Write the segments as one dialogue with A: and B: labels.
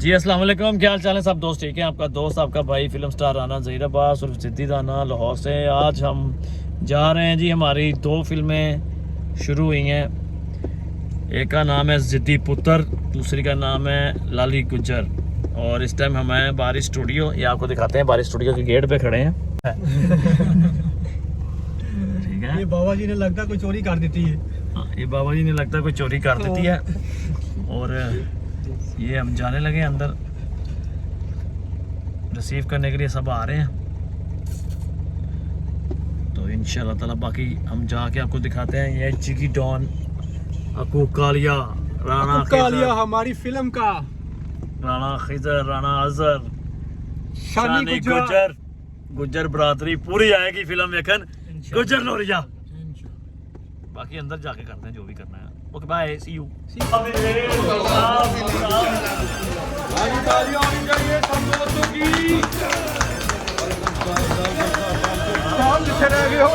A: जी अस्सलाम वालेकुम, क्या हाल चाल है सब दोस्त? ठीक है, आपका दोस्त आपका भाई फिल्म स्टार राना ज़हीर अब्बास और सिद्दीक राना लाहौर से। आज हम जा रहे हैं जी, हमारी 2 फिल्में शुरू हुई हैं। एक का नाम है ज़िद्दी पुत्र, दूसरी का नाम है लाली गुज्जर। और इस टाइम हम हैं बारी स्टूडियो, ये आपको दिखाते हैं। बारी स्टूडियो के गेट पे खड़े हैं। ठीक है,
B: ये बाबा जी ने लगता कोई चोरी कर देती है।
A: ये बाबा जी ने लगता कोई चोरी कर देती है। और ये हम जाने लगे अंदर, रिसीव करने के लिए सब आ रहे हैं। तो इंशाल्लाह ताला बाकी हम जाके आपको दिखाते हैं। ये जिगी डॉन, अकू कालिया, राणा
B: कालिया हमारी फिल्म का
A: राणा खिजर, राणा अजहर, शानी गुज्जर, गुज्जर बरादरी पूरी आएगी फिल्म देखन। गुज्जर लोरिया बाकी अंदर जाके करते हैं जो भी करना है। Okay bye, see you.
B: रह गए हो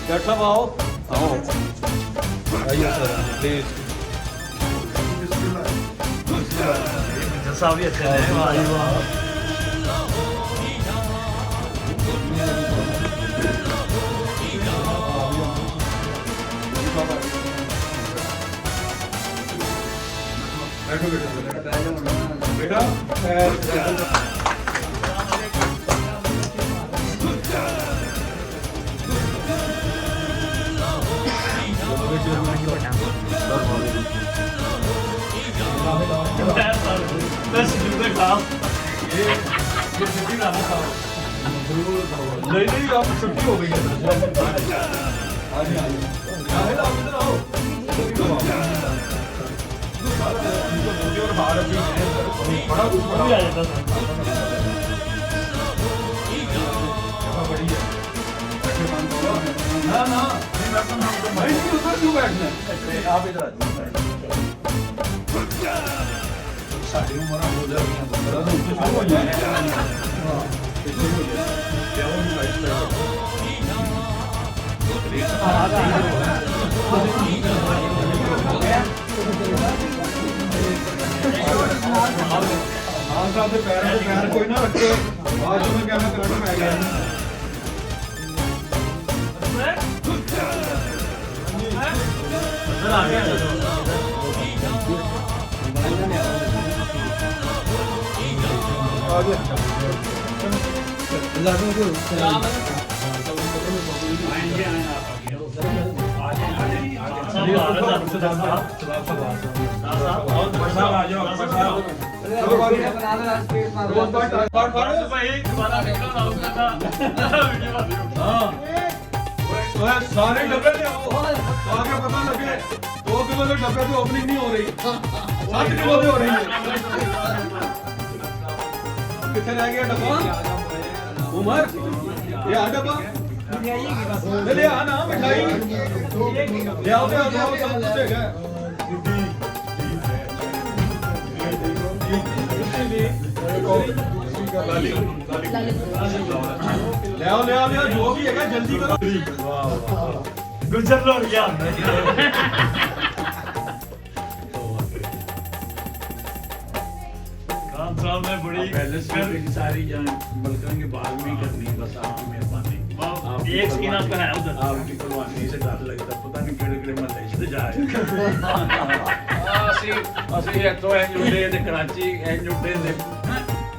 C: डॉक्टर साहब आओ आइए सर प्लीज।
A: साहब भी अच्छे हैं, वाह वाह।
C: बैठो बेटा नहीं आप छुट्टी हो गई है। बड़ा कुछ ना ना उधर क्यों बैठना है? आप इधर साड़ी उम्र हो पैर कोई ना रखे। आज तो मैं क्या मैं करंट में आ गया। सारे डब्बे ले आओ, आगे पता लगे 2 किलो के डब्बे की ओपनिंग नहीं हो रही, 7 किलो की हो रही है। कितने रह गया डब्बा? उमर ये आ डब्बा ले आ ना, मिठाई ले आओ सब कुछ देगा। ले आओ जो भी है जल्दी करो।
A: गुज्जर लोरिया खान साहब ने बड़ी
D: पहले की सारी जान बल्कि के बाद में करनी, बस आपकी मेहरबानी।
A: एक स्किन आपका है उधर,
D: आपकी कुर्बानी से डर लगता, पता नहीं किहड़े महल्ले से जाए। ਅਸੀਂ ਇੱਥੋਂ ਇੰਜ ਉੱਡੇ ਤੇ ਕਰਾਚੀ ਇੰਜ ਉੱਡੇ ਤੇ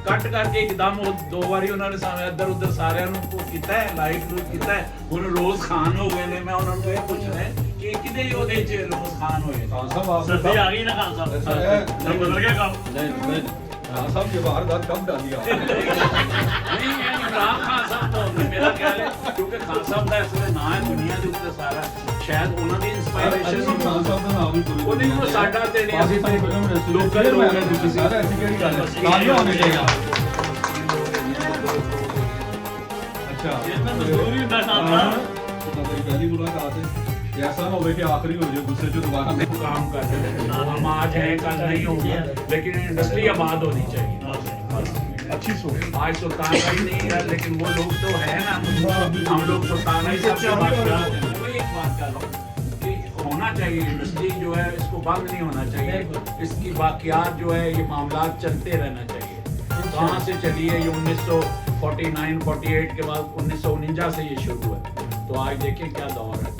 D: ਕੱਟ ਕਰਕੇ ਇੱਕਦਮ ਉਹ 2 ਵਾਰੀ ਉਹਨਾਂ ਨੇ ਸਾਨੂੰ ਇੱਧਰ ਉੱਧਰ ਸਾਰਿਆਂ ਨੂੰ ਕੀਤਾ ਹੈ, ਲਾਈਟ ਲੂਟ ਕੀਤਾ ਹੈ। ਹੁਣ ਰੋਜ਼ ਖਾਨ ਹੋ ਗਏ ਨੇ। ਮੈਂ ਉਹਨਾਂ ਨੂੰ ਇਹ ਪੁੱਛਣਾ ਇਹ ਕਿਹਦੇ ਉਹਦੇ ਚ ਰਮਜ਼ ਖਾਨ ਹੋਏ
C: खान साहब आपने
A: सर्दी आ गई ना खान साहब सब बदल गया काम
C: नहीं खान साहब ये वारदात कब डाली आपने
D: नहीं ये इमरान खान साहब तो मेरा ख्याल है क्योंकि खान साहब का इसलिए ना है दुनिया के उत्ते सारा शायद ਉਹਨਾਂ ਦੀ ਇੰਸਪਾਇਰੇਸ਼ਨ
C: खान साहब का नाम ही पूरी
D: ਉਹਦੇ ਕੋਲ ਸਾਡਾ ਤੇ ਨਹੀਂ ਅਸੀਂ
C: लोकल लोग हैं दूसरे सारे ऐसी क्या गल है तालियां होने चाहिए अच्छा
A: ये तो जरूरी ਹੁੰਦਾ ਖਾਨ ਸਾਹਿਬ
C: तो मेरी पहली मुलाकात है ऐसा ना हो कि आखिरी हो जाए गुस्से से दोबारा में
D: काम कर रहे हैं हम आज हैं कल नहीं होंगे लेकिन इंडस्ट्री आबाद होनी चाहिए
C: अच्छी सोच
D: आज सुल्तान भाई नहीं है लेकिन वो लोग तो है ना हम लोग सुल्तान भाई साहब से बात कर रहे हैं कोई एक बात कर रहा हूँ कि होना चाहिए इंडस्ट्री जो है इसको बंद नहीं होना चाहिए इसकी बाकियात जो है ये मामला चलते रहना चाहिए कहाँ से चली है ये 1949-48 के बाद 1949 से ये शुरू है तो आज देखें क्या दौर है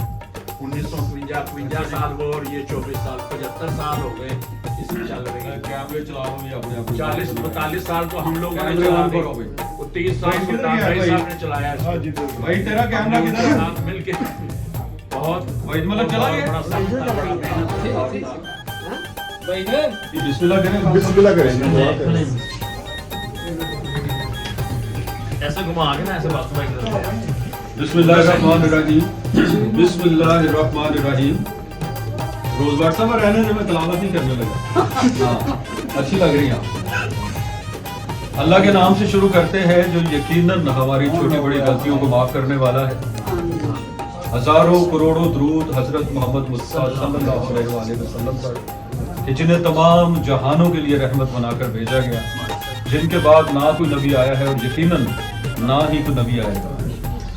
D: 1952 साल वो और ये 24 साल 75 साल हो गए इसमें चल रही है
C: कैमरे चलाओ भी अपने आप
D: 40-42 साल तो हम लोगों ने
C: कैमरे
D: चला
C: ऑन
D: दी
C: करो भाई।
D: वो 30 साल सुल्तान भाई साहब ने चलाया इसको।
C: भाई तेरा कैमरा किधर है
D: साथ मिलके बहुत
C: भाई मतलब चला गया
D: बड़ा साथ था, बड़ा मेहनत
C: बिस्मिल्लाह करें
B: बिस्मिल्लाह करें
A: ऐसे घुमा के ना ऐसे बात बात
C: बिस्मिल्लाहिर्रहमानिर्रहीम बिस्मिल्लाहिर्रहमानिर्रहीम रोज व्हाट्सएप पर रहने से मैं तलावत नहीं करने लगा हाँ अच्छी लग रही है अल्लाह के नाम से शुरू करते हैं जो यकीनन हमारी छोटी बड़ी गलतियों को माफ करने वाला है हजारों करोड़ों दुरूद हजरत मोहम्मद मुस्तफा सल्लल्लाहु अलैहि वसल्लम पर कि जिन्हें तमाम जहानों के लिए रहमत बनाकर भेजा गया जिनके बाद ना कोई नबी आया है और यकीनन ना ही कोई नबी आएगा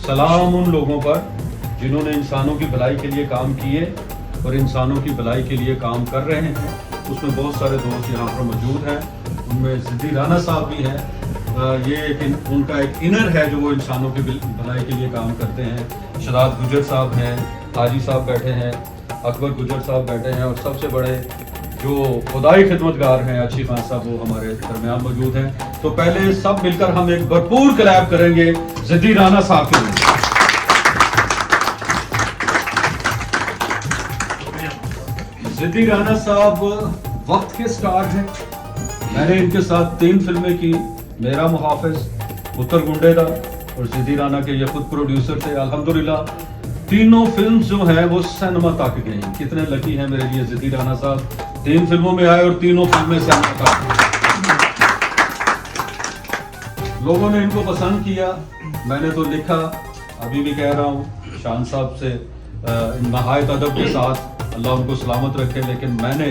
C: सलाम उन लोगों पर जिन्होंने इंसानों की भलाई के लिए काम किए और इंसानों की भलाई के लिए काम कर रहे हैं उसमें बहुत सारे दोस्त यहाँ पर मौजूद हैं उनमें सिद्दी राना साहब भी हैं ये उनका एक इनर है जो वो इंसानों की भलाई के लिए काम करते हैं शदाद गुजर साहब हैं हाजी साहब बैठे हैं अकबर गुजर साहब बैठे हैं और सबसे बड़े जो खुदाई खिदमतगार हैं अच्छी खान साहब वो हमारे दरमियान मौजूद हैं तो पहले सब मिलकर हम एक भरपूर क्लैप करेंगे सिद्दी राना साहब के लिए सिद्दी राना साहब वक्त के स्टार हैं मैंने इनके साथ 3 फिल्में की मेरा मुहाफिज उत्तर गुंडेदा और सिद्दी राना के ये खुद प्रोड्यूसर थे अल्हम्दुलिल्लाह तीनों फिल्म जो हैं वो सिनेमा तक गई कितने लकी हैं मेरे लिए सिद्दी राना साहब 3 फिल्मों में आए और तीनों फिल्में सिनेमा तक लोगों ने इनको पसंद किया मैंने तो लिखा अभी भी कह रहा हूँ शान साहब से नहायत अदब के साथ अल्लाह उनको सलामत रखे लेकिन मैंने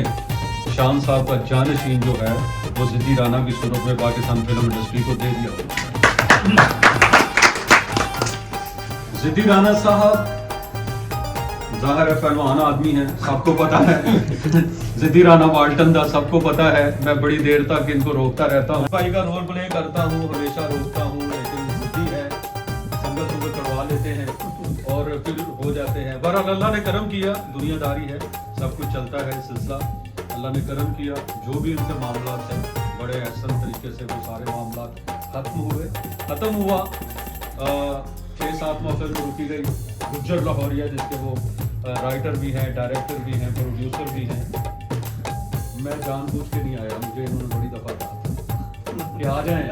C: शान साहब का जानशीन जो है वो सिद्दी राना की सूरत में पाकिस्तान फिल्म इंडस्ट्री को दे दिया सिद्दी राना साहब जाहिर है पहलवान आदमी है सबको पता है सिद्दी राना वाल्टन दा सबको पता है मैं बड़ी देर तक इनको रोकता रहता हूँ भाई का रोल प्ले करता हूँ हमेशा रोकता हूँ लेकिन सिद्दी है संगत को करवा लेते हैं और फिर हो जाते हैं बहरहाल अल्लाह ने करम किया दुनियादारी है सब कुछ चलता है सिलसिला अल्लाह ने करम किया जो भी उनके मामला थे बड़े ऐसा तरीके से वो सारे मामला खत्म हुआ 6-7 माह फिल्म रुकी गई गुज्जर लाहौरिया जिसके वो राइटर भी हैं डायरेक्टर भी हैं प्रोड्यूसर भी हैं मैं जानबूझ के नहीं आया मुझे इन्होंने बड़ी दफा कहा कि आ जाएं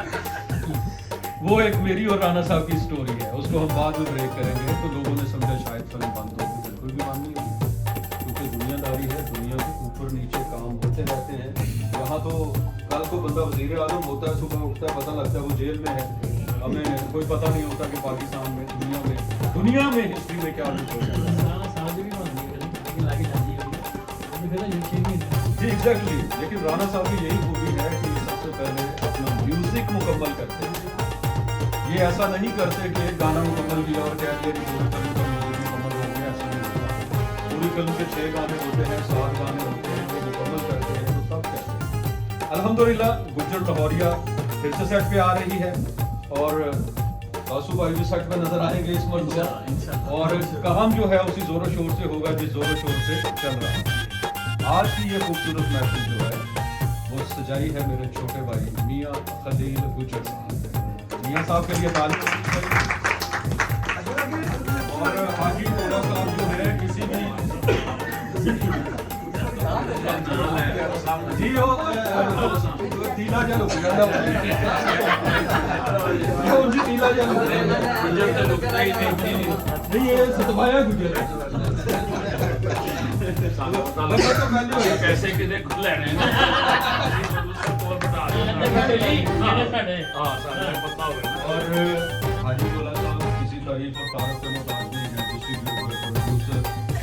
C: वो एक मेरी और राना साहब की स्टोरी है उसको हम बाद में ब्रेक करेंगे तो लोगों ने समझा शायद फिल्म बंद होगी बिल्कुल भी बंद नहीं होगी क्योंकि दुनियादारी है दुनिया के ऊपर नीचे काम होते रहते हैं यहाँ तो कल को बंदा वज़ीर आज़म होता है सुबह उठता है पता लगता है वो जेल में है हमें कोई पता नहीं होता कि पाकिस्तान में दुनिया में हिस्ट्री में क्या कुछ हो जाता है जी एग्जैक्टली लेकिन राना साहब की यही खूबी है कि सबसे पहले अपना म्यूजिक मुकम्मल करते हैं ये ऐसा नहीं करते कि एक गाना मुकम्मल किया और कह दिया कि पूरी फिल्म का म्यूजिक मुकम्मल हो गया ऐसा नहीं होता पूरी फिल्म के 6 गाने होते हैं 7 गाने होते हैं वो मुकम्मल करते हैं तो सब कहते हैं अल्हम्दुलिल्लाह गुज्जर लाहौरिया फिर से सेट पे आ रही है और बासु भाई भी सेट पे नजर आएंगे इस मरतबा और काम जो है उसी जोरों शोर से होगा जिस जोरों शोर से चल रहा है आज की ये खूबसूरत महफिल जो है वो सजाई है मेरे छोटे भाई मियां खलील गुज्जर साहब मियां साहब के लिए तालियां और हाजी टोला साहब जो है किसी भी जी वो तीला जल उनकी तीला जल
D: गुजर तो रुकता ही नहीं।
C: नहीं ये सतवाया गुजर है
D: पैसे कितने खुद लेने
C: और हाजी बोला साहब किसी तारीफ और तारफ के मोहताज नहीं है, डिस्ट्रीब्यूटर प्रोड्यूसर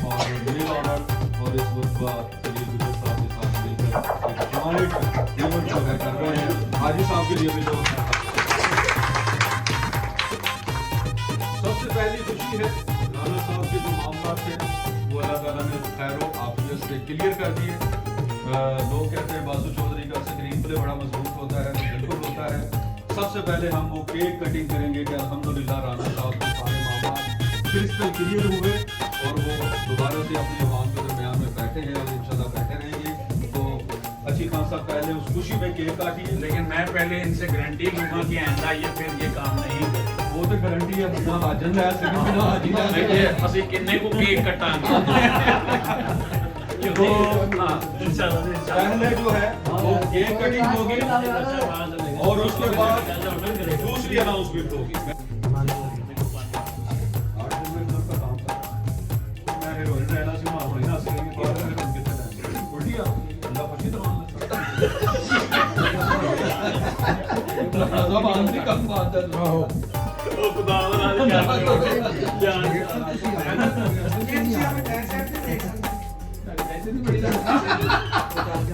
C: और मेरे ऑनर और इस वक्त सलील गुजर साहब के साथ मिलकर एक जॉइंट इवेंट जो है कर रहे हैं। हाजी साहब के लिए भी जो सबसे पहली खुशी है राना साहब के जो मामला थे वो अल्लाह ताला ने खैर आफियत से क्लियर कर दिए। लोग कहते हैं बासु चौधरी का स्क्रीन प्ले बड़ा मजबूत होता है, बिल्कुल होता है। सबसे पहले हम वो केक कटिंग करेंगे कि अल्हम्दुलिल्लाह राना साहब के सारे मामला क्रिस्टल क्लियर हुए और वो दोबारा से अपने अवाम के दरमियान में बैठे हैं और इंशाल्लाह बैठे रहेंगे। तो अच्छी खान साहब पहले उस खुशी में केक काटिए।
D: लेकिन मैं पहले इनसे गारंटी लूंगा कि आइंदा ये फिर ये काम नहीं करें।
C: वो तो गारंटी है बिना हाजन है सिर्फ बिना हाजी है
D: ਅਸੀਂ ਕਿੰਨੇ ਕੋ ਕੇਕ ਕਟਾਂਗੇ
C: तो पहले जो है वो केक कटिंग होगी और उसके बाद दूसरी अनाउंसमेंट होगी। मैं हीरोइन रहना सी मां होई ना सकेंगे तो फिर हम कितने रहेंगे उल्टी आ अल्लाह खुशी तो सब आंतरिक कम बात है
D: ਉਹ ਖੁਦਾ ਦਾ ਨਾਮ ਜਾਨ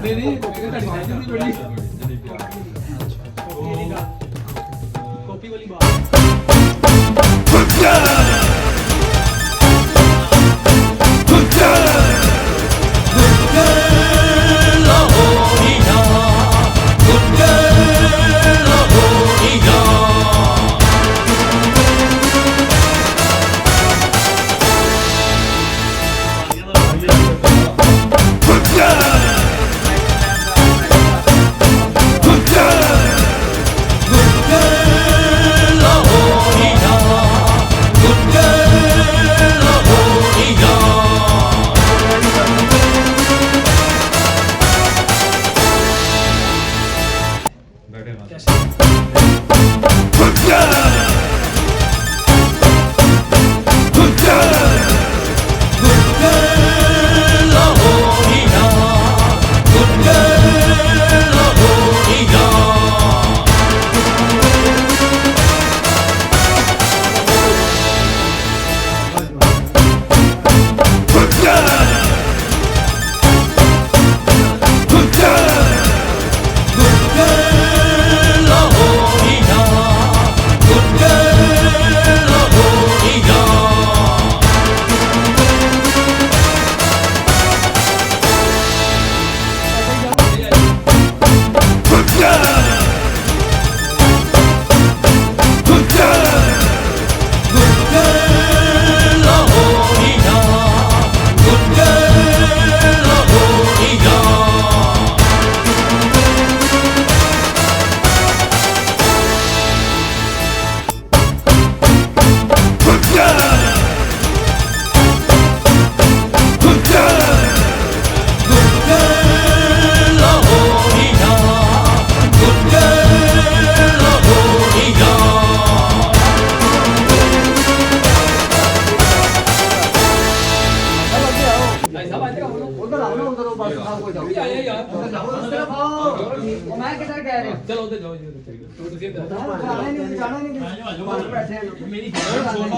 B: नहीं नहीं बड़ी कॉपी वाली बात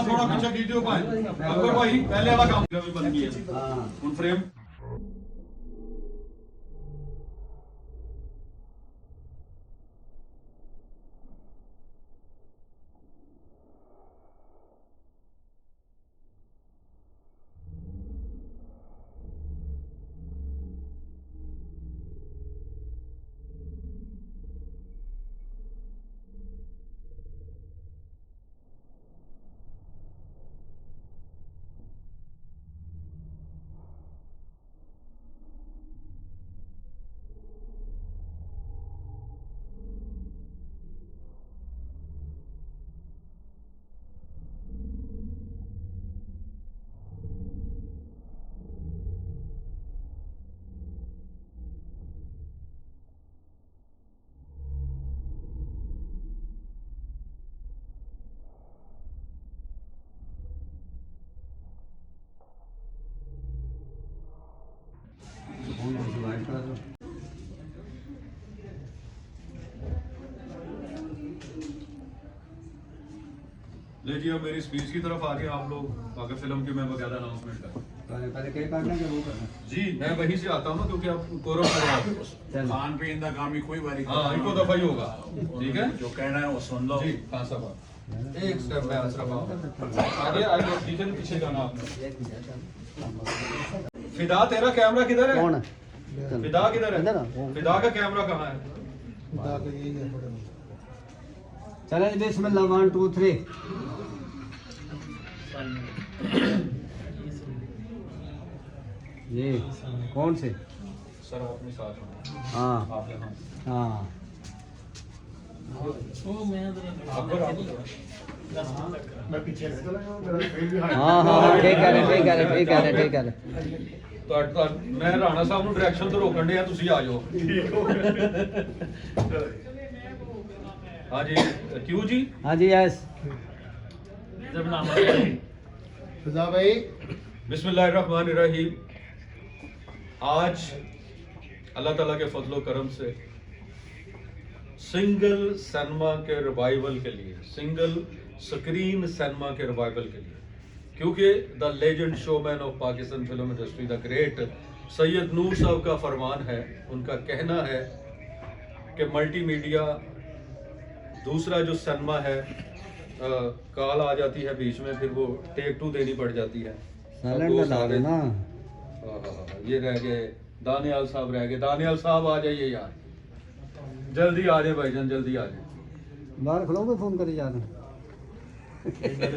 C: थोड़ा पीछे वीडियो भाई अकबर भाई पहले वाला काम भी बन गया उन फ्रेम ले जी अब मेरी स्पीच की तरफ आके आप लोग आगे फिल्म की मैं बकायदा अनाउंसमेंट करूँ।
E: पहले क्या काटना क्या वो करना।
C: जी मैं वहीं से आता हूँ ना, क्योंकि आप कोरम कर रहे हो।
E: चल
D: खान पे इंदा गामी कोई बारी
C: हाँ इनको दफा ही होगा, ठीक है
D: जो कहना है वो सुन लो।
C: जी। हाँ साहब एक स्टेप में आसरा आगे आगे पीछे पीछे जाना आपने। फिदा तेरा कैमरा किधर है?
E: कौन है?
C: फिदा किधर
E: इधर
C: है?
E: आ, वो।
C: फिदा का कैमरा कहाँ है?
E: चले जी बिस्मिल्लाह 1 2 3। ये कौन से?
C: सर अपने साथ हो।
E: हाँ
C: आप यहाँ
E: हाँ
C: अकबर आप
E: हाँ हाँ ठीक है ठीक है ठीक है ठीक है।
C: मैं राणा साहब ਨੂੰ ਡਾਇਰੈਕਸ਼ਨ ਤੋਂ ਰੋਕਣ ਡਿਆ, ਤੁਸੀਂ ਆ ਜਾਓ। हाँ जी क्यों जी?
E: हाँ जी यस।
A: जब नाम आ गया
B: फिजा भाई
C: बिस्मिल्लाहिर्रहमानिर्रहीम। आज अल्लाह ताला के फजलो करम से सिंगल सिनेमा के रिवाइवल के लिए, single screen cinema revival revival के लिए, क्योंकि the legend showman of Pakistan film industry the great Syed Noor साहब का फरमान है, उनका कहना है कि मल्टीमीडिया दूसरा जो सिनेमा है कॉल आ जाती है बीच में, फिर वो टेक 2 देनी पड़ जाती है।
E: साइलेंट
C: दो
E: में डाल
C: सारे-
E: देना।
C: ये रह गए दानियाल साहब रह गए। दानियाल साहब आ जाइए यार, जल्दी आ जाए भाईजान, जल्दी आ जाए।
E: बाहर खलोगे फोन करे जा रहे।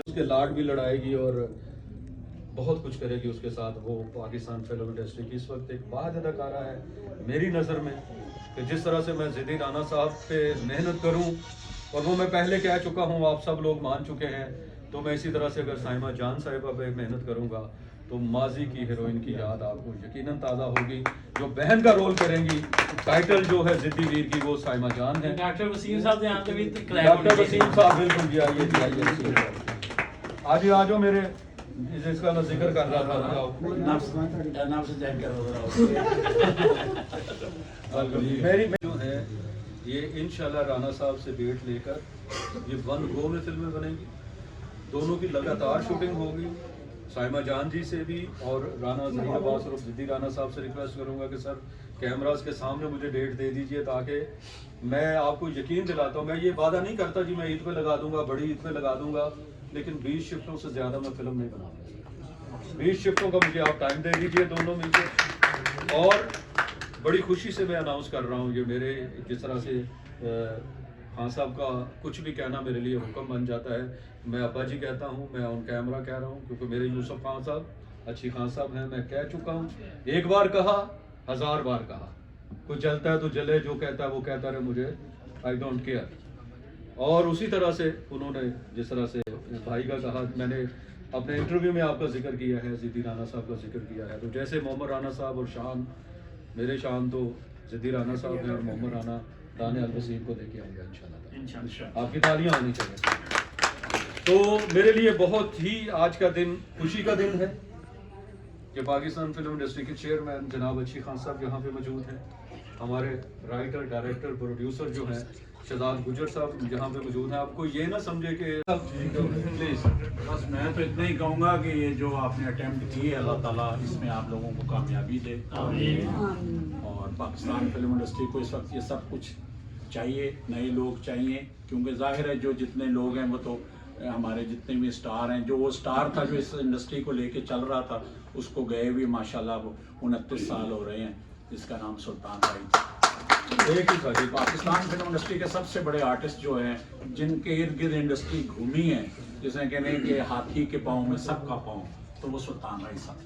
C: उसके लाड भी लड़ाएगी और बहुत कुछ करेगी उसके साथ। वो पाकिस्तान फिल्म इंडस्ट्री की इस वक्त एक बाद अदाकारा है मेरी नज़र में, कि जिस तरह से मैं ज़िद्दी राना साहब पे मेहनत करूं, और वो मैं पहले कह चुका हूं, आप सब लोग मान चुके हैं, तो मैं इसी तरह से अगर साइमा जान साहिबा पे मेहनत करूंगा तो माजी की हीरोइन की याद आपको यकीनन ताज़ा होगी। जो बहन का रोल करेंगी, टाइटल जो है ज़िद्दी वीर की, वो साइमा जान है।
A: डॉक्टर वसीम साहब यहाँ पे भी
C: डॉक्टर वसीम साहब बिल्कुल जी, आइए जी, आइए वसीम साहब। आज ही आज मेरे जिसका मैं जिक्र कर रहा था,
D: नाम से जान कर
C: मेरी जो है ये इंशाल्लाह राणा साहब से डेट लेकर ये 1 गो में फिल्में बनेंगी। दोनों की लगातार शूटिंग होगी। साइमा जान जी से भी और राणा ज़हीर अब्बास और ज़िद्दी राना साहब से रिक्वेस्ट करूंगा कि सर कैमरास के सामने मुझे डेट दे दीजिए, ताकि मैं आपको यकीन दिलाता हूँ। मैं ये वादा नहीं करता जी मैं ईद पे लगा दूंगा, बड़ी ईद पे लगा दूंगा, लेकिन 20 शिफ्टों से ज़्यादा मैं फिल्म नहीं बनाऊंगा। 20 शिफ्टों का मुझे आप टाइम दे दीजिए दोनों मिलकर। और बड़ी खुशी से मैं अनाउंस कर रहा हूँ, ये मेरे जिस तरह से खान साहब का कुछ भी कहना मेरे लिए हुक्म बन जाता है। मैं अब्बा जी कहता हूँ, मैं ऑन कैमरा कह रहा हूँ, क्योंकि मेरे यूसुफ खान साहब अच्छी खान साहब हैं। मैं कह चुका हूँ, एक बार कहा 1000 बार कहा, कुछ जलता है तो जले, जो कहता है वो कहता रहे, मुझे आई डोंट केयर। और उसी तरह से उन्होंने जिस तरह से भाई का कहा, मैंने अपने इंटरव्यू में आपका जिक्र किया है, ज़िद्दी राना साहब का जिक्र किया है, तो जैसे मोहम्मद राना साहब और शान, मेरे शान तो ज़िद्दी राना साहब हैं, और मोहम्मद राना दानियाल वसीम को लेके आऊँगा इंशाल्लाह। आपकी तालियां होनी चाहिए। तो मेरे लिए बहुत ही आज का दिन खुशी का दिन है कि पाकिस्तान फिल्म इंडस्ट्री के चेयरमैन जनाब अच्छी खान साहब यहाँ पे मौजूद हैं। हमारे राइटर, डायरेक्टर, प्रोड्यूसर जो हैं शहजाद गुजर साहब यहाँ पे मौजूद हैं। आपको ये ना समझे कि प्लीज,
D: बस मैं तो इतना ही कहूँगा कि ये जो आपने अटेम्प्ट की है, अल्लाह ताला इसमें आप लोगों को कामयाबी दे। और पाकिस्तान फिल्म इंडस्ट्री को इस वक्त ये सब कुछ चाहिए, नए लोग चाहिए, क्योंकि जाहिर है जो जितने लोग हैं वो तो हमारे जितने भी स्टार हैं, जो वो स्टार था जो इस इंडस्ट्री को लेके चल रहा था, उसको गए भी माशाल्लाह वो 29 साल हो रहे हैं, जिसका नाम सुल्तान भाई।
C: एक ही साथी
D: पाकिस्तान फिल्म इंडस्ट्री के सबसे बड़े आर्टिस्ट जो हैं, जिनके इर्द गिर्द इंडस्ट्री घूमी है, जिसे कहने के हाथी के पाँव में सबका पाँव, तो वो सुल्तान भाई साहब।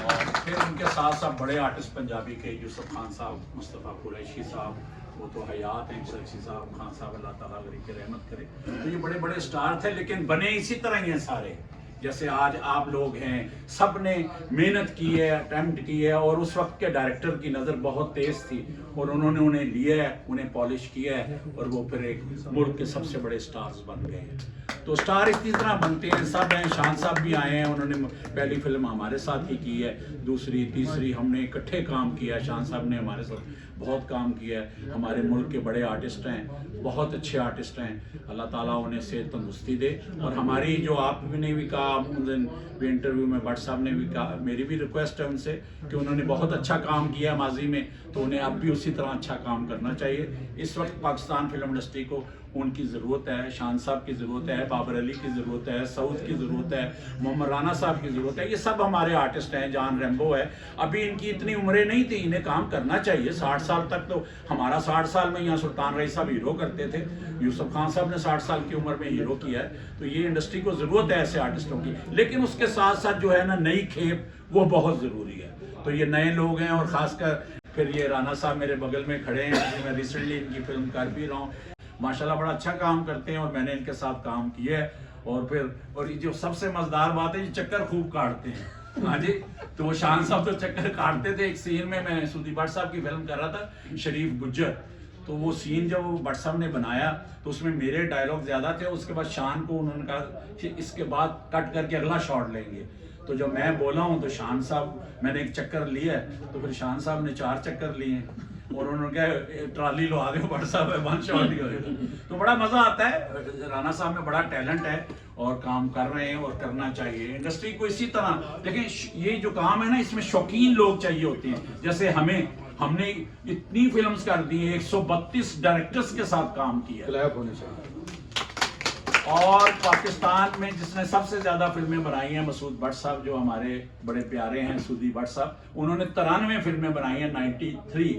D: और फिर उनके साथ साथ बड़े आर्टिस्ट पंजाबी के यूसुफ खान साहब, मुस्तफ़ा कुरैशी साहब, वो तो हयात हैं, शख्सी साहब, खान साहब, अल्लाह ताला की रहमत करे। तो ये बड़े बड़े स्टार थे, लेकिन बने इसी तरह ही हैं सारे, जैसे आज आप लोग हैं। सब ने मेहनत की है, अटेम्प्ट की है, और उस वक्त के डायरेक्टर की नज़र बहुत तेज़ थी, और उन्होंने उन्हें लिया है, उन्हें पॉलिश किया है, और वो फिर एक मुल्क के सबसे बड़े स्टार्स बन गए हैं। तो स्टार इसी तरह बनते हैं, सब हैं। शान साहब भी आए हैं, उन्होंने पहली फिल्म हमारे साथ ही की है, दूसरी तीसरी हमने इकट्ठे काम किया, शान साहब ने हमारे साथ बहुत काम किया है। हमारे मुल्क के बड़े आर्टिस्ट हैं, बहुत अच्छे आर्टिस्ट हैं, अल्लाह ताला उन्हें सेहत तंदुरुस्ती दे। और हमारी जो आपने भी कहा उन दिन भी इंटरव्यू में भट्ट साहब ने भी कहा, मेरी भी रिक्वेस्ट है उनसे कि उन्होंने बहुत अच्छा काम किया माजी में, तो उन्हें अब भी उसी तरह अच्छा काम करना चाहिए। इस वक्त पाकिस्तान फिल्म इंडस्ट्री को उनकी ज़रूरत है, शान साहब की ज़रूरत है, बाबर अली की ज़रूरत है, सऊद की ज़रूरत है, मोहम्मद राना साहब की ज़रूरत है। ये सब हमारे आर्टिस्ट हैं, जान रेम्बो है। अभी इनकी इतनी उम्रें नहीं थी, इन्हें काम करना चाहिए। 60 साल तक तो हमारा 60 साल में यहाँ सुल्तान रईस साहब हीरो करते थे, यूसुफ खान साहब ने 60 साल की उम्र में हीरो किया है। तो ये इंडस्ट्री को ज़रूरत है ऐसे आर्टिस्टों की, लेकिन उसके साथ साथ जो है ना नई खेप वो बहुत ज़रूरी है। तो ये नए लोग हैं, और ख़ासकर फिर ये राना साहब मेरे बगल में खड़े हैं, मैं रिसेंटली इनकी फिल्म कर भी रहा हूँ। माशाल्लाह बड़ा अच्छा काम करते हैं और मैंने इनके साथ काम किया है। और ये जो सबसे मजेदार बात है, ये चक्कर खूब काटते हैं। हाँ जी, तो वो शान साहब तो चक्कर काटते थे। एक सीन में मैं सुदी भट्ट साहब की फिल्म कर रहा था, शरीफ गुज्जर, तो वो सीन जब भट्ट साहब ने बनाया तो उसमें मेरे डायलॉग ज्यादा थे। उसके बाद शान को उन्होंने कहा कि इसके बाद कट करके अगला शॉट लेंगे। तो जब मैं बोला हूँ तो शान साहब, मैंने एक चक्कर लिया तो फिर शान साहब ने 4 चक्कर लिए और उन्होंने कहा ट्राली लो आ गए भट्ट साहब है, 1 शॉट ही होगा। तो बड़ा मजा आता है। राना साहब में बड़ा टैलेंट है और काम कर रहे हैं और करना चाहिए। इंडस्ट्री को इसी तरह लेकिन ये जो काम है ना, इसमें शौकीन लोग चाहिए होते हैं। जैसे हमने इतनी फिल्म्स कर दी हैं, 132 डायरेक्टर्स के साथ काम किया।
C: क्लैप होने चाहिए।
D: और पाकिस्तान में जिसने सबसे ज्यादा फिल्में बनाई हैं, मसूद भट्ट साहब जो हमारे बड़े प्यारे हैं, सूदी भट्ट साहब, उन्होंने 93 फिल्में बनाई हैं, 93।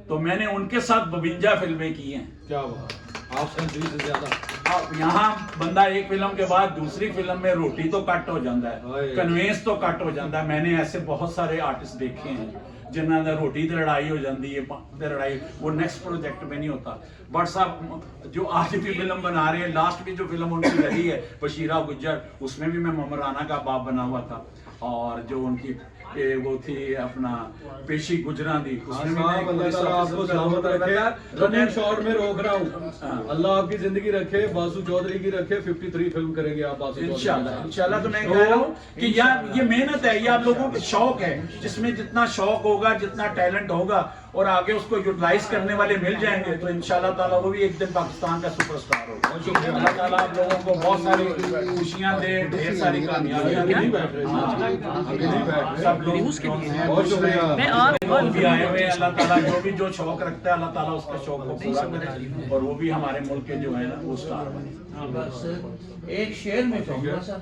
D: तो मैंने उनके साथ 52 फिल्में की हैं।
C: क्या बात, आप सेंचुरी से ज्यादा।
D: अब यहाँ बंदा एक फिल्म के बाद दूसरी फिल्म में रोटी तो कट हो जाता है, कन्वेंस तो कट हो जाता है। मैंने ऐसे बहुत सारे आर्टिस्ट देखे हैं जिन्हों ने रोटी की लड़ाई हो जाती है, लड़ाई वो नेक्स्ट प्रोजेक्ट में नहीं होता। बट साहब जो आज भी फिल्म बना रहे हैं, लास्ट भी जो फिल्म उनकी लगी है बशीरा गुज्जर, उसमें भी मैं मोहम्मद राना का बाप बना हुआ था। और जो उनकी वो थी अपना पेशी गुजरा दी, उसमें भी मैं पुलिस
C: आपको सलामत रखे। रनिंग शॉट में रोक रहा हूँ, अल्लाह आपकी जिंदगी रखे, बासु चौधरी की रखे। 53 फिल्म करेंगे आप बासु चौधरी।
D: इंशाल्लाह। तो मैं कह रहा हूँ कि यार ये मेहनत है, ये आप लोगों का शौक है। जिसमें जितना शौक होगा, जितना टैलेंट होगा और आगे उसको यूटिलाइज करने वाले मिल जाएंगे, तो इंशाल्लाह ताला वो भी एक दिन पाकिस्तान का सुपरस्टार होगा। अल्लाह ताला आप लोगों को बहुत सारी खुशियां दे, ढेर सारी कामयाबियां दे। सब लोग
C: बहुत शुक्रिया।
D: भी आए हुए, अल्लाह ताला जो शौक रखता है, अल्लाह ताला उसके शौक को पूरा करे और वो भी हमारे मुल्क के जो है ना वो स्टार बने।
F: एक शेर में कहूँगा सर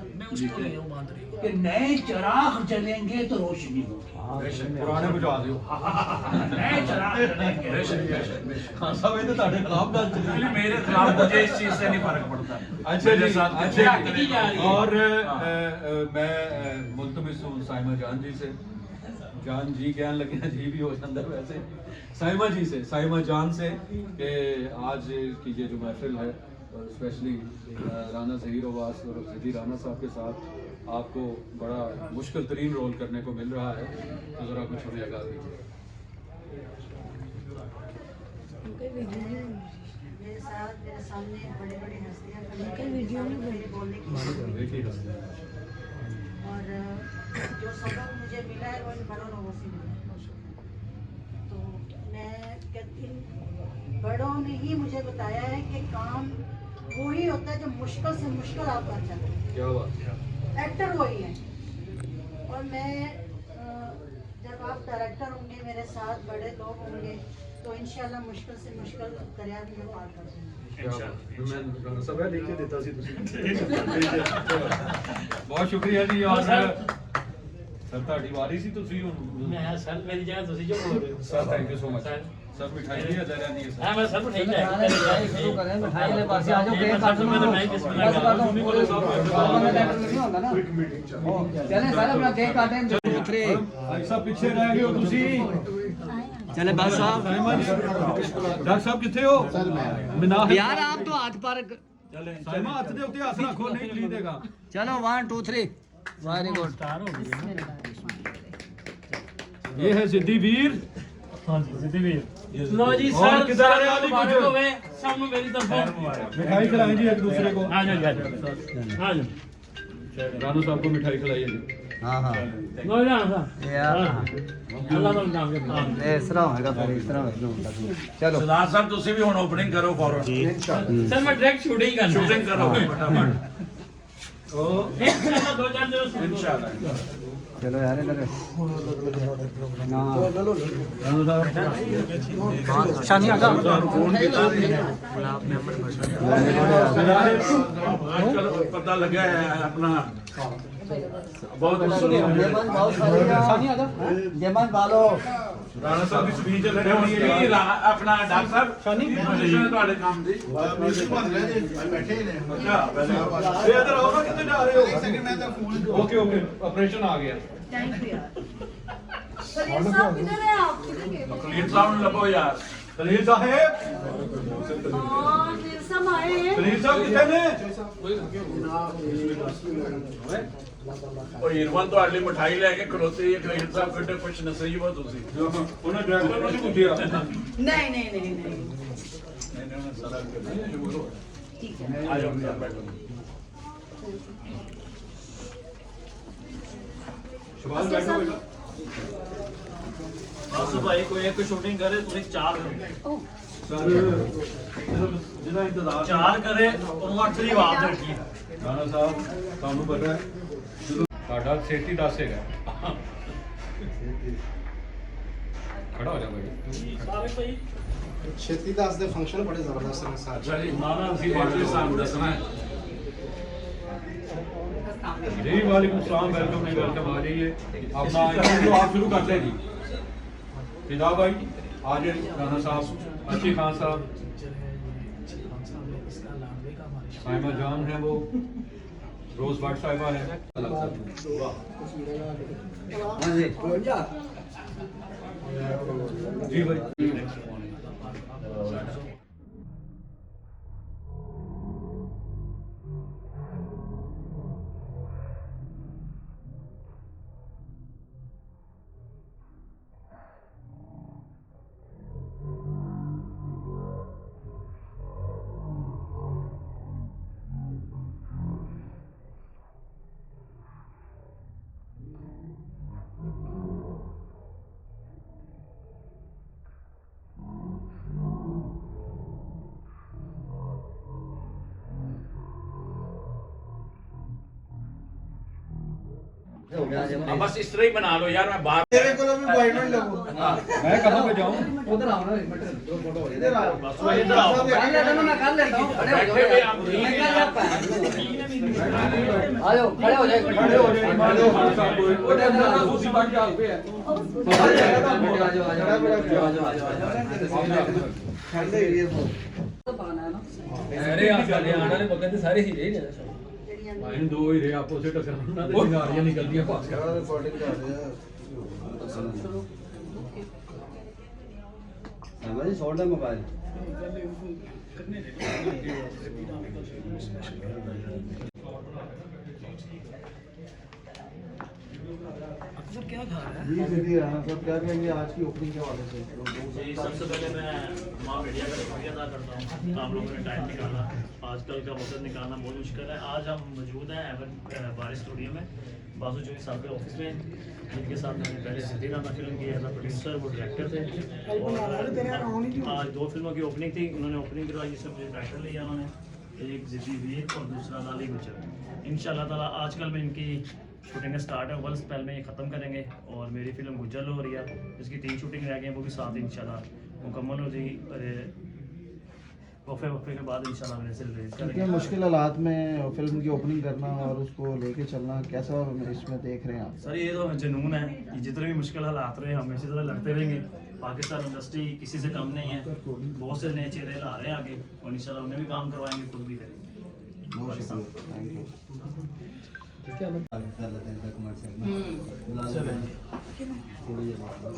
F: कि नए चिराग जलेंगे तो रोशनी होगी।
C: पुराने बुझा दो।
F: नए चिराग जलेंगे।
C: खान साहब ये तो ਤੁਹਾਡੇ खिलाफ बात चल रही है।
D: मेरे खिलाफ मुझे इस चीज से नहीं फर्क पड़ता।
C: अच्छा जी,
D: अच्छा।
C: और मैं मुल्तमिस हूँ साइमा जान जी से। जान जी कहने लगे हैं, जी भी हो जाता है वैसे। साइमा जी से, साइमा जान से कि आज की ये जो महफिल है, और स्पेशली राना ज़हीर अब्बास और सिद्दी राना साहब के साथ आपको बड़ा मुश्किल तरीन रोल करने को मिल रहा है, तो ज़रा कुछ हमें आगाह दीजिए।
G: मेरे साथ मेरे सामने बड़े-बड़े हस्तियां मेरे बोलने की और जो सबक मुझे मिला है वो इन बड़ों लोगों से मिला है। तो मैं कहती हूँ बड़ों ने ही मुझे बताया है कि काम वो ही होता है जो मुश्किल से मुश्किल आप कर सकते हैं।
C: क्या बात,
G: एक्टर वही है। और मैं जब आप डायरेक्टर होंगे, मेरे साथ बड़े लोग होंगे, तो इंशाल्लाह मुश्किल से मुश्किल दरिया भी मैं पार कर दूँगी।
C: बहुत शुक्रिया जी। और सर ਤੁਹਾਡੀ ਵਾਰੀ ਸੀ, ਤੁਸੀਂ
A: मैं सर मेरी जगह ਤੁਸੀਂ जो बोल रहे हो
C: sir thank you so much. Sir मिठाई नहीं है जरा नहीं
A: हां मैं सब नहीं
E: शुरू करें, मिठाई ले पास आ जाओ, केक काट लो। चले सारे अपना केक काटें।
C: भाई साहब पीछे रह गए हो ਤੁਸੀਂ।
E: चले बस साहब।
C: डॉक्टर साहब किथे हो? मिनाह
E: यार आप तो हाथ पर
C: साइमा हाथ दे उत्ते हੱਥ ਰੱਖੋ, नहीं ली देगा।
E: चलो 1 2 3 वेरी गुड।
A: स्टार हो गया।
C: ये है सिद्दी वीर।
A: हां जी सिद्दी वीर।
B: लो जी
C: और
B: सर,
C: किधर है आली
B: मुबारक
C: कुछ?
B: होवे सब मेरी तरफ
C: मिठाई खिलाएं जी एक दूसरे को।
A: आ जाओ आ जाओ।
C: रानू साहब को मिठाई खिलाइए जी।
E: हाँ हाँ
B: नो जान सा
E: यार
B: अल्लाह का नाम के
E: इस तरह होगा फिर इस तरह होगा चलो
D: सरदार साहब ਤੁਸੀਂ ਵੀ ਹੁਣ ਓਪਨਿੰਗ ਕਰੋ ਫੌਰਨ
B: सर मैं डायरेक्ट शूटिंग करना
D: ਸ਼ੂਟਿੰਗ ਕਰੋ ਫਟਾਫਟ
B: इंशाल्लाह 2-4 दिन
D: ਇਨਸ਼ਾਅੱਲਾ
E: चलो यार इधर
D: आजकल पता लगा है अपना बहुत
E: जेमन बालो
D: राणा साहब की स्पीच लगे होनी है अपना डॉक्टर साहब शानी पोजीशन ਤੁਹਾਡੇ ਕੰਮ ਦੀ
C: बैठे ही अच्छा पहले इधर आओ ना कितने जा रहे हो एक सेकंड मैं तो फोन ओके ओके ऑपरेशन आ गया
G: थैंक यू यार सलीम साहब किधर है आप किधर गए
D: कलील साहब ने लगो यार
C: खलील साहब
G: हाँ निरसम आए हैं
C: खलील साहब कितने ने
D: ਉਹ ਹੀਰਵਨ ਤੁਹਾਡੇ ਲਈ ਮਠਾਈ ਲੈ ਕੇ ਖਲੋਤੇ ਹੀ ਕਲੀਲ ਸਾਹਿਬ ਕਿੱਡੇ ਕੁਛ ਨਸੀਬ ਹੋ ਤੁਸੀਂ
C: ਉਹਨੇ ਡਰਾਈਵਰ ਨੂੰ ਪੁੱਛਿਆ
G: नहीं नहीं नहीं नहीं
D: मैंने उन्हें सलाह कर दिया
G: ठीक है
D: आ जाओ आप बैठो
C: शबाज बैठो बेटा
A: बस भाई कोई एक शूटिंग करे तो 4 करे
C: सर ਜਿਹਦਾ ਇੰਤਜ਼ਾਰ
A: 4 करे ਉਹਨੂੰ 8 ਦੀ ਆਵਾਜ਼ ਰੱਖੀ
C: ਰਾਣਾ ਸਾਹਿਬ ਤੁਹਾਨੂੰ ਪਤਾ ਹੈ ਜਦੋਂ ਸਾਡਾ ਸੇਫਟੀ ਦੱਸ ਹੈਗਾ ਖੜਾ ਹੋ ਜਾ ਬਾਈ
A: ਸਾਰੇ ਭਾਈ
H: ਛੇਤੀ ਦੱਸ ਦੇ ਫੰਕਸ਼ਨ ਬੜੇ ਜ਼ਬਰਦਸਤ ਨੇ ਸਾਰੇ
D: चलिए माना सी बातें साहब दसना है
C: जी वालेकुम सलाम वेलकम नहीं वेलकम आ जाइए अपना इंटरव्यू आप शुरू करते हैं जी फिदा भाई आज राणा साहब अच्छी खान साहब साइमा जान है वो रोज भट्ट साहिबा है जी भाई
D: अब बस इस तरह ही बना लो यार मैं बाहर
H: ਤੇਰੇ ਕੋਲੋਂ ਵੀ ਅਪਾਇੰਟਮੈਂਟ ਲਵੋ
C: मैं कहाँ पे जाऊँ
H: ਉਧਰ ਆਓ ਨਾ ਮਟਰ ਦੋ ਫੋਟੋ ਇਧਰ ਆਓ
A: बस भाई इधर आओ
E: कर लेता हूं मैं कर लेता हूं
D: बैठे हुए आप
E: मैं कर लेता आ जाओ खड़े हो जाए
C: खड़े हो जाए खान साहब को उसी बात के आगे है
H: ਠੰਡੇ ਏਰੀਆ ਤੋਂ
B: अरे आप जाने आने वाले बगल से सारे ही रहे हैं
C: इन दो ही रहे आपस में टक्कर ना दे गाड़ियां निकलती हैं पास कर
H: ਰਿਕਾਰਡਿੰਗ ਕਰ ਰਹੇ ਆ
E: समझ छोड़ दे मोबाइल
H: जी दीदी राणा साहब क्या कहेंगे आज की ओपनिंग के हवाले से
A: जी सबसे पहले मैं माँ मीडिया का शुक्रिया अदा करता हूँ आप लोगों ने टाइम निकाला आजकल का वक्त निकालना बहुत मुश्किल है आज हम मौजूद हैं एवन बारिश स्टूडियो में बासु चौधरी साहब के ऑफिस में जिनके साथ मैंने पहले सिद्धि राना फिल्म की एज अ प्रोड्यूसर वो डायरेक्टर थे और आज 2 फिल्मों की ओपनिंग थी उन्होंने ओपनिंग करवाई जिसमें मुझे डायरेक्टर लिया उन्होंने एक जिद्दी वीर और दूसरा लाली गुजर इंशाल्लाह ताला आजकल में इनकी शूटिंग स्टार्ट है वर्ष पहले में ये ख़त्म करेंगे और मेरी फिल्म गुजर हो रही है जिसकी 3 शूटिंग रह गई हैं वो भी साथ इंशाल्लाह मुकम्मल हो जाएगी वफ़े के बाद इंशाल्लाह मेरे से रिलीज
H: इतने
A: करेंगे
H: मुश्किल हालात में फिल्म की ओपनिंग करना और उसको लेके चलना कैसा इसमें देख रहे हैं आप
A: सर ये तो जुनून है कि जितने भी मुश्किल हालात रहे हम इसी तरह लड़ते रहेंगे पाकिस्तान इंडस्ट्री किसी से कम नहीं है बहुत से नए चेहरे ला रहे हैं आगे और इंशाल्लाह उन्हें भी काम करवाएंगे खुद भी करेंगे
H: बहुत शुक्रिया थैंक यू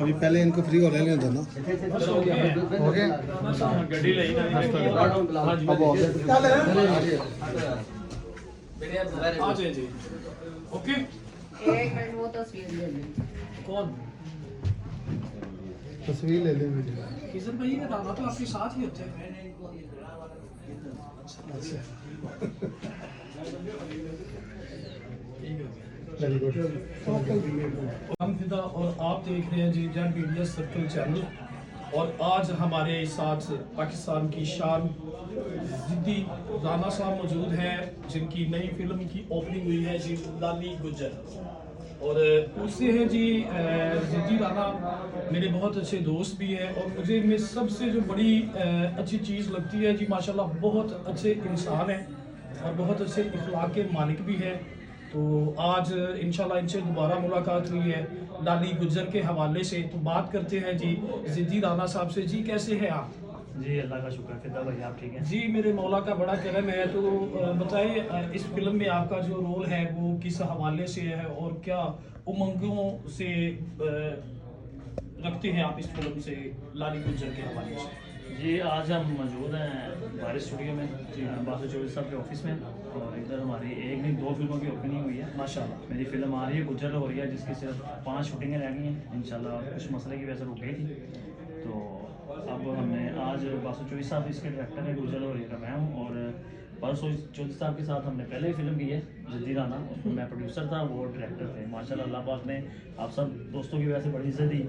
H: अभी पहले इनको फ्री हो लेने दो ना हो गया
A: गड्डी ले
H: अब हो गया
B: ओके
G: एक मिनट वो तस्वीर ले लें
B: कौन
H: तस्वीर ले ले वीडियो
B: किशन भाई का राणा तो आपके साथ ही होते हैं
H: अच्छा
B: ठीक हो गया
I: हम फिदा और आप देख रहे हैं जी जेड मीडिया सर्कल चैनल। और आज हमारे साथ पाकिस्तान की शान जिद्दी राना साहब मौजूद हैं, जिनकी नई फिल्म की ओपनिंग हुई है जी लाली गुज्जर। और उससे है जी जिद्दी राना मेरे बहुत अच्छे दोस्त भी हैं, और मुझे इनमें सबसे जो बड़ी अच्छी चीज़ लगती है जी, माशाल्लाह बहुत अच्छे इंसान हैं और बहुत अच्छे इखलाक के मालिक भी हैं। तो आज इंशाल्लाह इनसे दोबारा मुलाकात हुई है लाली गुज्जर के हवाले से। तो बात करते हैं जी जिद्दी राना साहब से। जी कैसे हैं आप?
A: जी अल्लाह का शुक्र, फिदा भाई आप ठीक हैं?
I: जी मेरे मौला का बड़ा करम है। तो बताइए इस फिल्म में आपका जो रोल है वो किस हवाले से है, और क्या उमंगों से रखते हैं आप इस फिल्म से लाली गुज्जर के हवाले से?
A: जी आज हम मौजूद हैं बारिश स्टूडियो में, बासु चौधरी साहब के ऑफिस में, और इधर हमारी एक नहीं 2 फिल्मों की ओपनिंग हुई है माशाल्लाह। मेरी फिल्म आ रही है गुज्जर हो रही है, जिसकी सिर्फ 5 शूटिंगें रह गई हैं इंशाल्लाह। कुछ मसले की वजह से रुक गई थी, तो अब हमने आज बासु चौधरी साहब इसके डायरेक्टर हैं, गुज्जर हो रही का मैं हूँ, और बासु चौधरी साहब के साथ हमने पहले ही फिल्म की है जिद्दी राना, उसमें मैं प्रोड्यूसर था, वो डायरेक्टर थे। माशाल्लाह अल्लाह पाक ने आप सब दोस्तों की वजह से बड़ी इज्जत दी।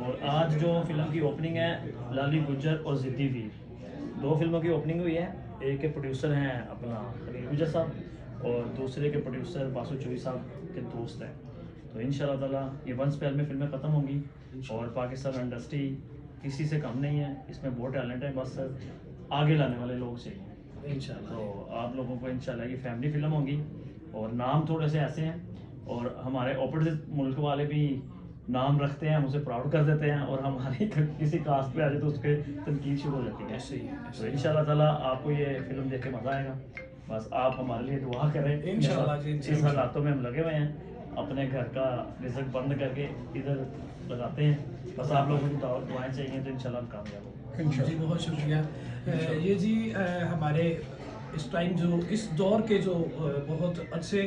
A: और आज जो फिल्म की ओपनिंग है लाली गुज्जर और जिद्दी वीर, 2 फिल्मों की ओपनिंग हुई है। एक के प्रोड्यूसर हैं अपना खलील गुज्जर साहब, और दूसरे के प्रोड्यूसर बासु चौधरी साहब के दोस्त हैं। तो इंशाल्लाह ताला ये 1 स्पेल में फिल्में ख़त्म होंगी, और पाकिस्तान इंडस्ट्री किसी से कम नहीं है, इसमें बहुत टैलेंट है, बस आगे लाने वाले लोग चाहिए इंशाल्लाह। तो आप लोगों को इंशाल्लाह ये फैमिली फिल्म होगी, और नाम थोड़े से ऐसे हैं, और हमारे ऑपोजिट मुल्क वाले भी नाम रखते हैं, मुझे प्राउड कर देते हैं, और हमारी किसी कास्ट पे आ जाए तो उसके तनकीद शुरू हो जाती है। तो इंशाल्लाह ताला आपको ये फिल्म देख के मज़ा आएगा। बस आप हमारे लिए दुआ करें
I: इंशाल्लाह जी।
A: इस हालातों में हम लगे हुए हैं, अपने घर का रिज़्क बंद करके इधर लगाते हैं। बस आप लोगों की दुआएं चाहिए तो इंशाल्लाह हम कामयाब होंगे।
I: जी बहुत शुक्रिया। ये जी हमारे इस टाइम जो इस दौर के जो बहुत अच्छे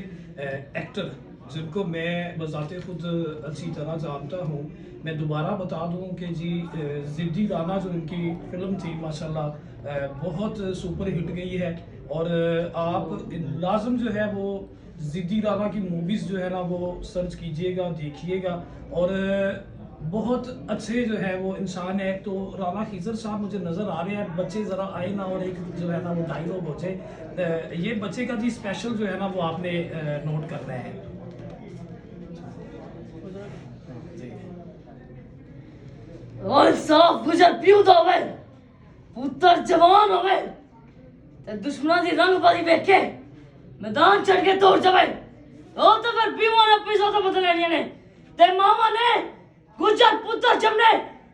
I: एक्टर, जिनको मैं बजाते खुद अच्छी तरह जानता हूँ, मैं दोबारा बता दूँ कि जी जिद्दी राना जो इनकी फिल्म थी माशाल्लाह बहुत सुपर हिट गई है। और आप लाजम जो है वो जिद्दी राना की मूवीज़ जो है ना वो सर्च कीजिएगा, देखिएगा, और बहुत अच्छे जो है वो इंसान है। तो राना खिजर साहब मुझे नज़र आ रहे हैं, बच्चे ज़रा आए ना, और एक जो है ना वो डायलॉग हो जाए। ये बच्चे का जी स्पेशल जो है ना वो आपने नोट करना है।
J: ओए साफ गुजर पियो तो होवे, पुत्र जवान होवे, ते दुश्मना दी रंगबाजी देख के मैदान चढ़ के तोड़ जावे। ओ तो फिर पीवा ने पैसा तो बदल लेने ने, ते मामा ने गुजर पुत्र जमने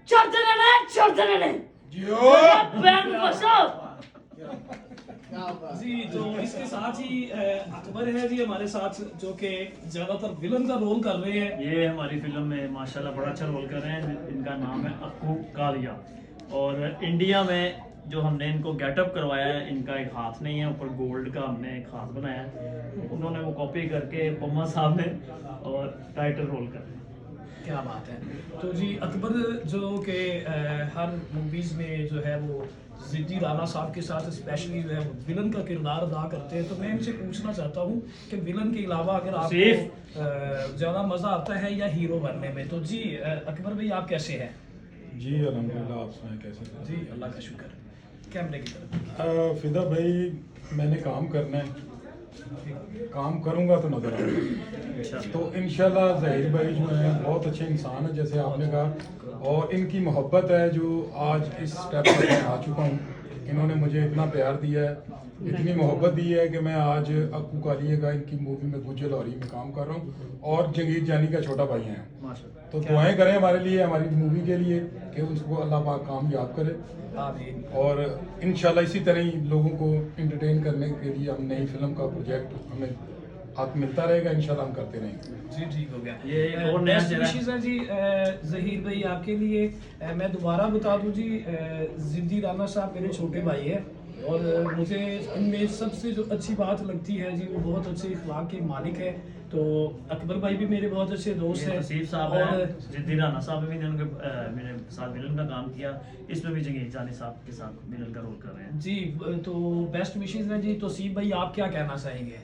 J: चढ़ देने ने जियो बैंड बसाओ।
I: जी तो इसके साथ ही अकबर है जी हमारे साथ, जो कि ज्यादातर विलन का रोल कर रहे हैं।
A: ये हमारी फिल्म में माशाल्लाह बड़ा अच्छा रोल कर रहे हैं। इनका नाम है अक्कू कालिया, और इंडिया में जो हमने इनको गेटअप करवाया है, इनका एक हाथ नहीं है, ऊपर गोल्ड का हमने एक हाथ बनाया है, उन्होंने वो कॉपी करके पम्मा साहब ने, और टाइटल रोल कर।
I: क्या बात है। तो जी अकबर जो कि हर मूवीज़ में जो है वो जिद्दी राना साहब के साथ स्पेशली जो है वो विलन का किरदार अदा करते हैं। तो मैं इनसे पूछना चाहता हूँ कि विलन के अलावा अगर आपको ज़्यादा मज़ा आता है या हीरो बनने में? तो जी अकबर भाई आप कैसे हैं?
K: जी अल्हम्दुलिल्लाह, आप सुनाएं कैसे हैं?
I: जी अल्लाह का शुक्र। कैमरे की तरफ
K: फिदा भाई, मैंने काम करना है, काम करूंगा तो नजर आएगा। तो इंशाल्लाह ज़हीर भाई जो है बहुत अच्छे इंसान है जैसे आपने कहा, और इनकी मोहब्बत है जो आज इस स्टेप पर मैं आ चुका हूँ। इन्होंने मुझे इतना प्यार दिया है, इतनी मोहब्बत दी है कि मैं आज अक्कू कालिया का इनकी मूवी में गुज्जर लॉरी में काम कर रहा हूँ, और जंगीर जानी का छोटा भाई हैं। तो दुआएं करें हमारे लिए, हमारी मूवी के लिए, कि उसको अल्लाह पाक कामयाब करे, और इंशाल्लाह इसी तरह ही लोगों को एंटरटेन करने के लिए हम नई फिल्म का प्रोजेक्ट हमें हाथ मिलता रहेगा, इंशाल्लाह हम करते रहेंगे।
I: जी ठीक हो गया।
A: ये और नया
I: विशेष है जी ज़हीर भाई आपके लिए। मैं दोबारा बता दूं जी, जिद्दी राना साहब मेरे छोटे भाई है, और मुझे इनमें सबसे जो अच्छी बात लगती है जी वो बहुत अच्छे इखलाक के मालिक है। तो अकबर भाई भी मेरे बहुत अच्छे दोस्त हैं,
A: तसीफ साहब और जिद्दी राना साहब भी उनके मेरे साथ विलन का काम किया, इसमें भी जंगीर जानी साहब के साथ विलन का रोल कर रहे हैं।
I: जी तो बेस्ट विशेस हैं जी। तो सीफ भाई आप क्या कहना चाहेंगे?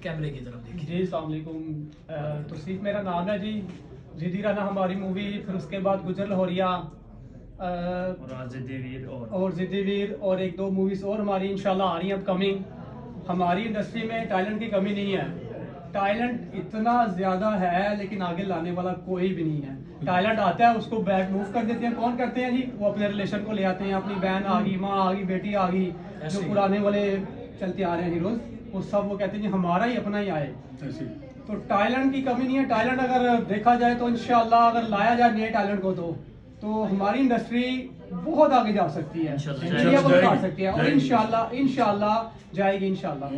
I: कैमरे की तरफ देखिए।
L: जी अस्सलाम वालेकुम। तौसीफ मेरा नाम है जी। जिद्दी राना हमारी मूवी, फिर उसके बाद गुजर लाहौरिया
A: और जिद्दी वीर
L: और जिद्दी वीर और एक दो मूवीज़ और हमारी इंशाल्लाह आ रही हैं अपकमिंग। हमारी इंडस्ट्री में टैलेंट की कमी नहीं है, टैलेंट इतना ज़्यादा है लेकिन आगे लाने वाला कोई भी नहीं है। टैलेंट आता है उसको बैक मूव कर देते हैं। कौन करते हैं जी? वो अपने रिलेशन को ले आते हैं, अपनी बहन आ गई, माँ आ गई, बेटी आ गई, जो पुराने वाले चलते आ रहे हैं हीरोज, वो सब वो कहते हैं जी हमारा ही अपना ही आए। तो टैलेंट की कमी नहीं है। टैलेंट अगर देखा जाए तो इंशाल्लाह अगर लाया जाए नए टैलेंट को तो हमारी इंडस्ट्री बहुत आगे जा सकती है, इंडिया को दिखा सकती है और इंशाल्लाह जाएगी इंशाल्लाह।